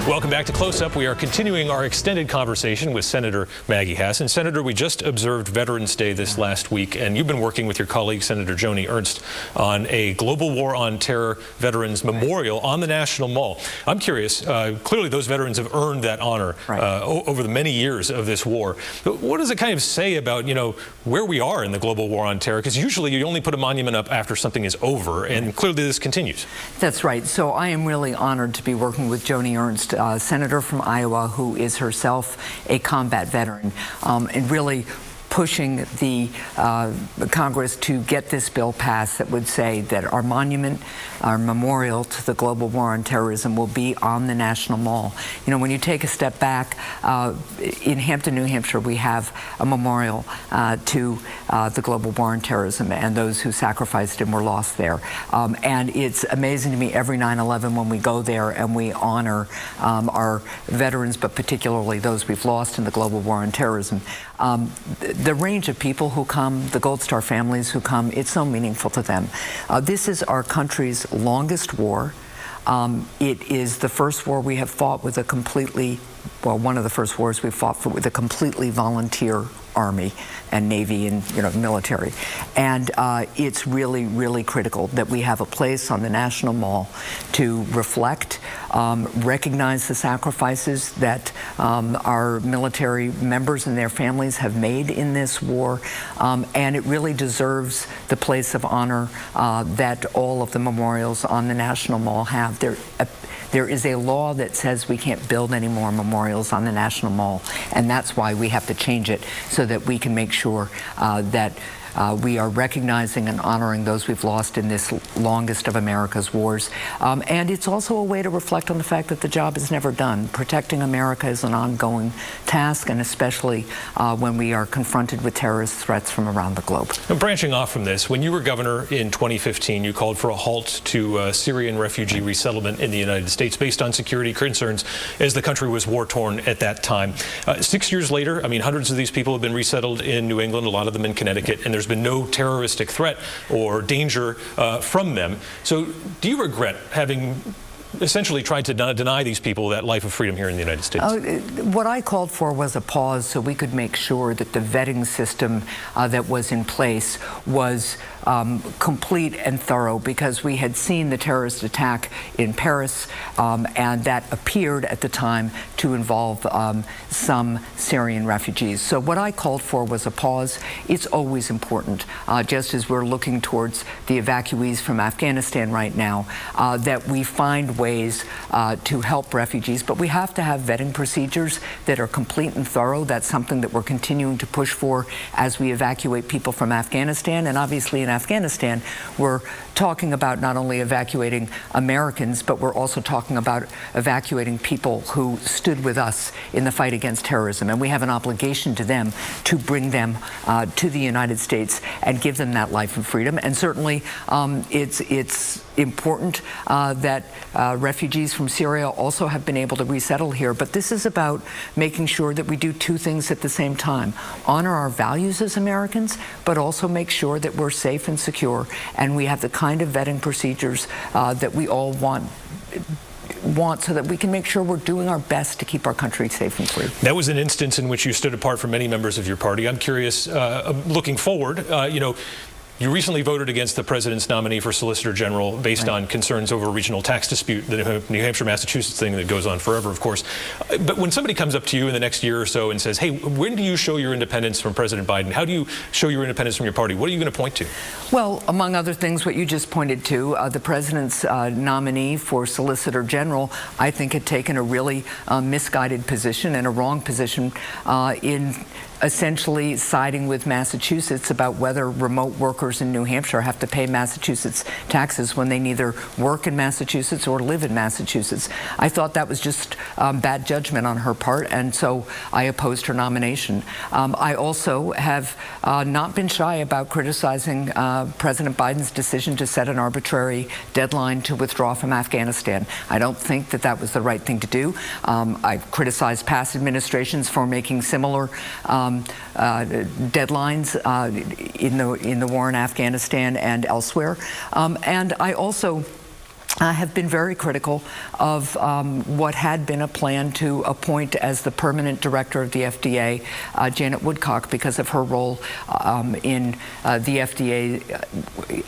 Welcome back to Close Up. We are continuing our extended conversation with Senator Maggie Hassan. Senator, we just observed Veterans Day this last week, and you've been working with your colleague, Senator Joni Ernst, on a Global War on Terror Veterans Memorial on the National Mall. I'm curious, clearly those veterans have earned that honor over the many years of this war. But what does it kind of say about, where we are in the Global War on Terror? Because usually you only put a monument up after something is over, and clearly this continues. That's right. So I am really honored to be working with Joni Ernst, senator from Iowa, who is herself a combat veteran, and really pushing the Congress to get this bill passed that would say that our monument, our memorial to the global war on terrorism will be on the National Mall. When you take a step back, in Hampton, New Hampshire, we have a memorial to the global war on terrorism and those who sacrificed and were lost there. And it's amazing to me every 9/11 when we go there and we honor our veterans, but particularly those we've lost in the global war on terrorism. The range of people who come, the Gold Star families who come, it's so meaningful to them. This is our country's longest war. It is the first war we have fought with a completely, one of the first wars we fought with a completely volunteer Army and Navy and military, and it's really, really critical that we have a place on the National Mall to reflect, recognize the sacrifices that our military members and their families have made in this war, and it really deserves the place of honor that all of the memorials on the National Mall have. There is a law that says we can't build any more memorials on the National Mall, and that's why we have to change it so that we can make sure that we are recognizing and honoring those we've lost in this longest of America's wars. And it's also a way to reflect on the fact that the job is never done. Protecting America is an ongoing task, and especially when we are confronted with terrorist threats from around the globe. Now, branching off from this, when you were governor in 2015, you called for a halt to Syrian refugee resettlement in the United States based on security concerns as the country was war-torn at that time. 6 years later, hundreds of these people have been resettled in New England, a lot of them in Connecticut, and there's been no terroristic threat or danger from them. So do you regret having essentially tried to deny these people that life of freedom here in the United States? What I called for was a pause so we could make sure that the vetting system that was in place was complete and thorough, because we had seen the terrorist attack in Paris, and that appeared at the time to involve some Syrian refugees. So what I called for was a pause. It's always important, just as we're looking towards the evacuees from Afghanistan right now, that we find ways to help refugees, but we have to have vetting procedures that are complete and thorough. That's something that we're continuing to push for as we evacuate people from Afghanistan. And obviously in Afghanistan, we're talking about not only evacuating Americans, but we're also talking about evacuating people who stood with us in the fight against terrorism. And we have an obligation to them to bring them to the United States and give them that life of freedom. And certainly it's important that refugees from Syria also have been able to resettle here. But this is about making sure that we do two things at the same time: honor our values as Americans, but also make sure that we're safe and secure, and we have the kind of vetting procedures that we all want so that we can make sure we're doing our best to keep our country safe and free. That was an instance in which you stood apart from many members of your party. I'm curious, looking forward, you recently voted against the president's nominee for Solicitor General based on concerns over a regional tax dispute, the New Hampshire-Massachusetts thing that goes on forever, of course. But when somebody comes up to you in the next year or so and says, hey, when do you show your independence from President Biden? How do you show your independence from your party? What are you going to point to? Well, among other things, what you just pointed to, the president's nominee for Solicitor General, I think, had taken a really misguided position and a wrong position in essentially siding with Massachusetts about whether remote workers in New Hampshire have to pay Massachusetts taxes when they neither work in Massachusetts or live in Massachusetts. I thought that was just bad judgment on her part, and so I opposed her nomination. I also have not been shy about criticizing President Biden's decision to set an arbitrary deadline to withdraw from Afghanistan. I don't think that that was the right thing to do. I've criticized past administrations for making similar deadlines in the war in Afghanistan and elsewhere. And I also have been very critical of what had been a plan to appoint as the permanent director of the FDA, Janet Woodcock, because of her role in the FDA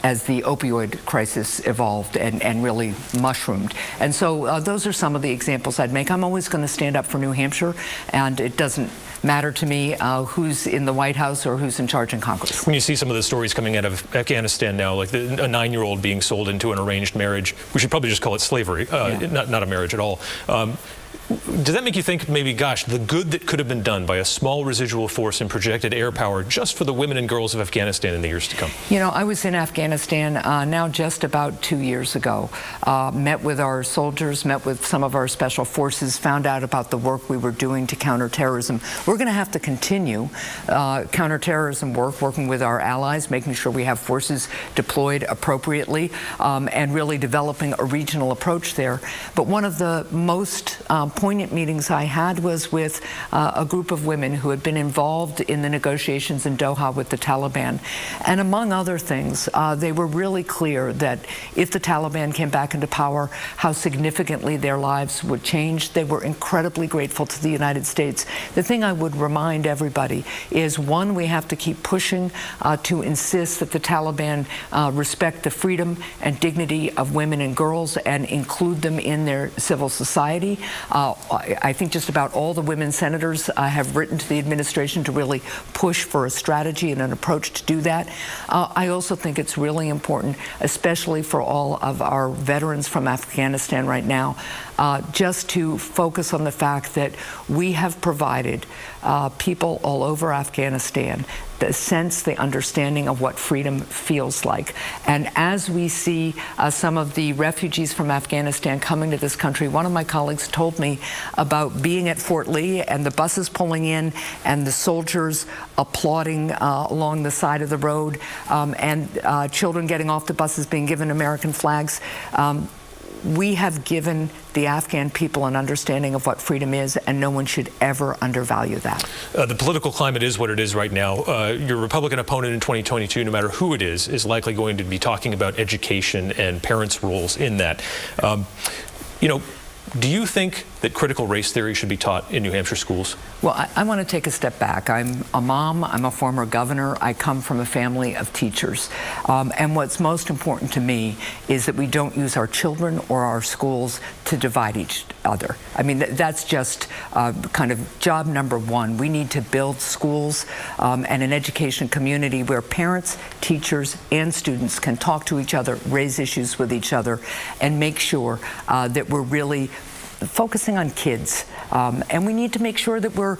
as the opioid crisis evolved and really mushroomed. And so those are some of the examples I'd make. I'm always going to stand up for New Hampshire, and it doesn't matter to me who's in the White House or who's in charge in Congress. When you see some of the stories coming out of Afghanistan now, like a 9-year-old being sold into an arranged marriage, we should probably just call it slavery, not a marriage at all. Does that make you think maybe, gosh, the good that could have been done by a small residual force and projected air power just for the women and girls of Afghanistan in the years to come? You know, I was in Afghanistan now just about 2 years ago. Met with our soldiers, met with some of our special forces, found out about the work we were doing to counter terrorism. We're going to have to continue counterterrorism work, working with our allies, making sure we have forces deployed appropriately, and really developing a regional approach there. But one of the most poignant meetings I had was with a group of women who had been involved in the negotiations in Doha with the Taliban. And among other things, they were really clear that if the Taliban came back into power, how significantly their lives would change. They were incredibly grateful to the United States. The thing I would remind everybody is, one, we have to keep pushing to insist that the Taliban respect the freedom and dignity of women and girls and include them in their civil society. I think just about all the women senators have written to the administration to really push for a strategy and an approach to do that. I also think it's really important, especially for all of our veterans from Afghanistan right now, just to focus on the fact that we have provided people all over Afghanistan the sense, the understanding of what freedom feels like. And as we see some of the refugees from Afghanistan coming to this country, one of my colleagues told me about being at Fort Lee and the buses pulling in and the soldiers applauding along the side of the road, and children getting off the buses being given American flags. We have given the Afghan people an understanding of what freedom is, and no one should ever undervalue that. The political climate is what it is right now. Your Republican opponent in 2022, no matter who it is likely going to be talking about education and parents' roles in that. You know, do you think that critical race theory should be taught in New Hampshire schools? Well, I want to take a step back. I'm a mom. I'm a former governor. I come from a family of teachers. And what's most important to me is that we don't use our children or our schools to divide each other. I mean, that's just kind of job number one. We need to build schools and an education community where parents, teachers, and students can talk to each other, raise issues with each other, and make sure that we're really focusing on kids. And we need to make sure that we're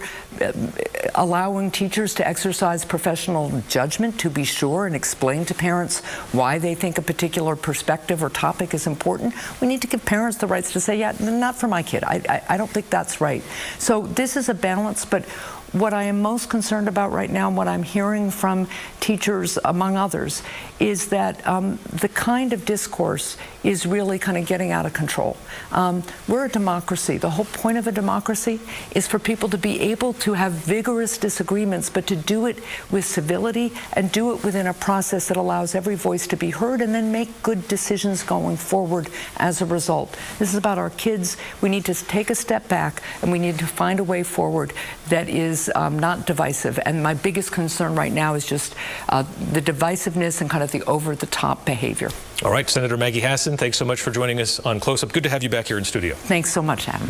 allowing teachers to exercise professional judgment, to be sure, and explain to parents why they think a particular perspective or topic is important. We need to give parents the rights to say, yeah, not for my kid. I don't think that's right. So this is a balance, but what I am most concerned about right now, and what I'm hearing from teachers, among others, is that the kind of discourse is really kind of getting out of control. We're a democracy. The whole point of a democracy is for people to be able to have vigorous disagreements, but to do it with civility and do it within a process that allows every voice to be heard, and then make good decisions going forward as a result. This is about our kids. We need to take a step back, and we need to find a way forward that is not divisive. And my biggest concern right now is just the divisiveness and kind of the over-the-top behavior. All right, Senator Maggie Hassan, thanks so much for joining us on Close Up. Good to have you back here in studio. Thanks so much, Adam.